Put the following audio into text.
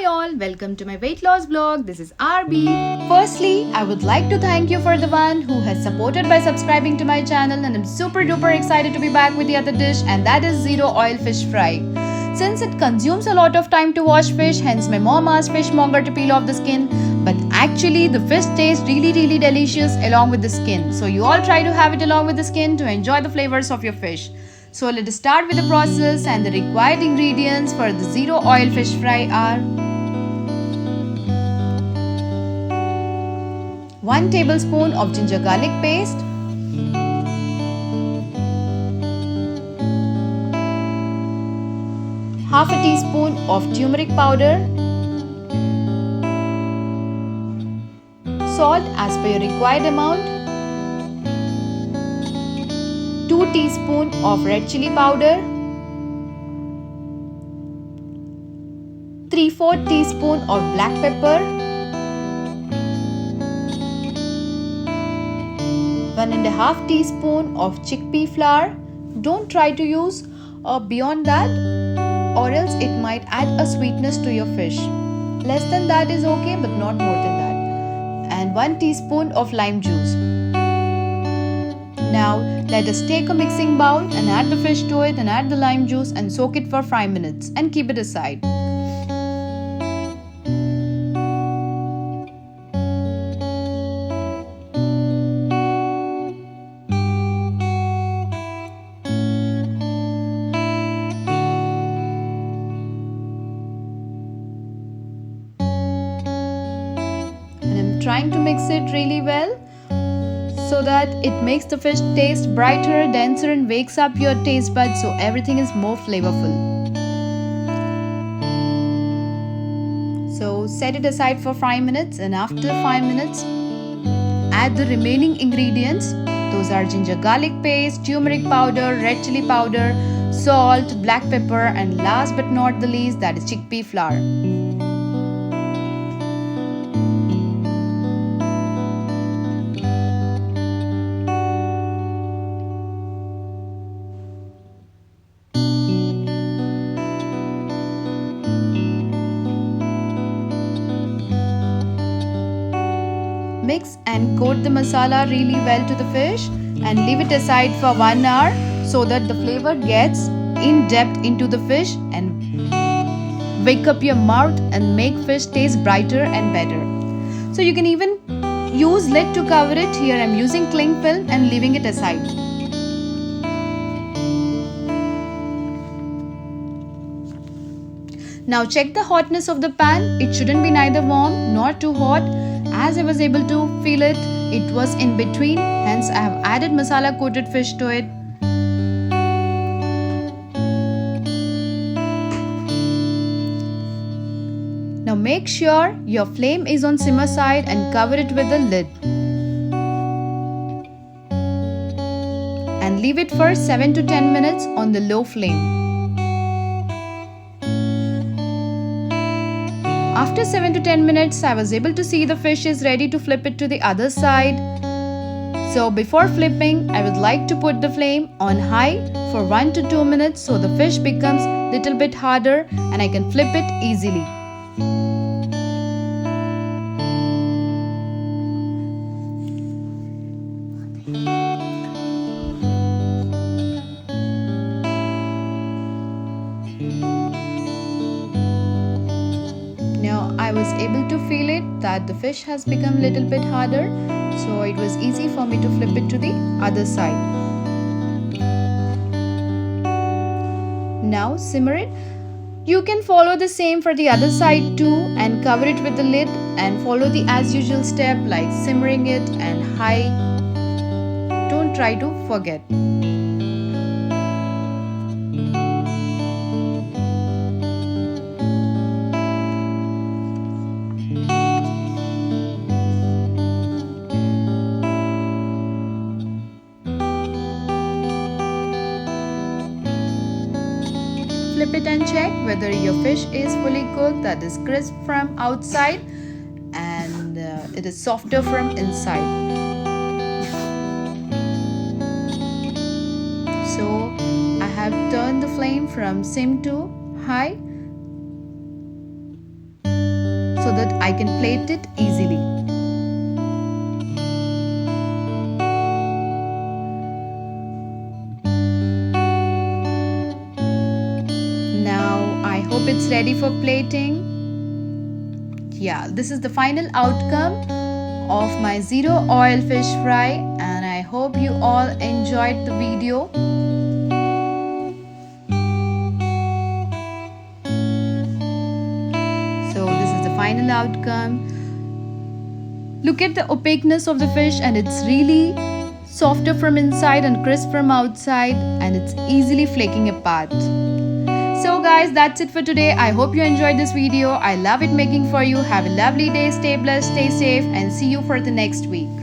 Hi all, welcome to my weight loss vlog. This is RB. Firstly, I would like to thank you for the one who has supported by subscribing to my channel, and I'm super duper excited to be back with the other dish, and that is zero oil fish fry. Since it consumes a lot of time to wash fish, hence my mom asked fishmonger to peel off the skin, but actually the fish tastes really delicious along with the skin. So you all try to have it along with the skin to enjoy the flavors of your fish. So let us start with the process, and the required ingredients for the zero oil fish fry are 1 tablespoon of ginger garlic paste, half a teaspoon of turmeric powder, salt as per your required amount, 2 teaspoons of red chili powder, 3/4 teaspoon of black pepper, 1.5 teaspoon of chickpea flour. Don't try to use beyond that, or else it might add a sweetness to your fish. Less than that is okay, but not more than that. And 1 teaspoon of lime juice. Now let us take a mixing bowl and add the fish to it and add the lime juice and soak it for 5 minutes and keep it aside. And I'm trying to mix it really well, so that it makes the fish taste brighter, denser, and wakes up your taste buds, so everything is more flavorful. So set it aside for 5 minutes, and after 5 minutes add the remaining ingredients. Those are ginger garlic paste, turmeric powder, red chili powder, salt, black pepper, and last but not the least, that is chickpea flour. Mix and coat the masala really well to the fish and leave it aside for 1 hour, so that the flavor gets in depth into the fish and wake up your mouth and make fish taste brighter and better. So you can even use lid to cover it. Here I'm using cling film and leaving it aside. Now check the hotness of the pan. It shouldn't be neither warm nor too hot. As I was able to feel it, it was in between, hence I have added masala coated fish to it. Now make sure your flame is on simmer side and cover it with a lid. And leave it for 7 to 10 minutes on the low flame. After 7 to 10 minutes, I was able to see the fish is ready to flip it to the other side. So before flipping, I would like to put the flame on high for 1 to 2 minutes, so the fish becomes little bit harder and I can flip it easily. Now I was able to feel it that the fish has become little bit harder, so it was easy for me to flip it to the other side. Now simmer it. You can follow the same for the other side too and cover it with the lid and follow the as usual step like simmering it and high. Don't try to forget. Flip it and check whether your fish is fully cooked, that is crisp from outside and it is softer from inside. So I have turned the flame from sim to high that I can plate it easily. Now I hope it's ready for plating. Yeah, this is the final outcome of my zero oil fish fry, and I hope you all enjoyed the video. So this is the final outcome. Look at the opaqueness of the fish, and it's really softer from inside and crisp from outside, and it's easily flaking apart. So guys, that's it for today. I hope you enjoyed this video. I love it making for you. Have a lovely day. Stay blessed, stay safe, and see you for the next week.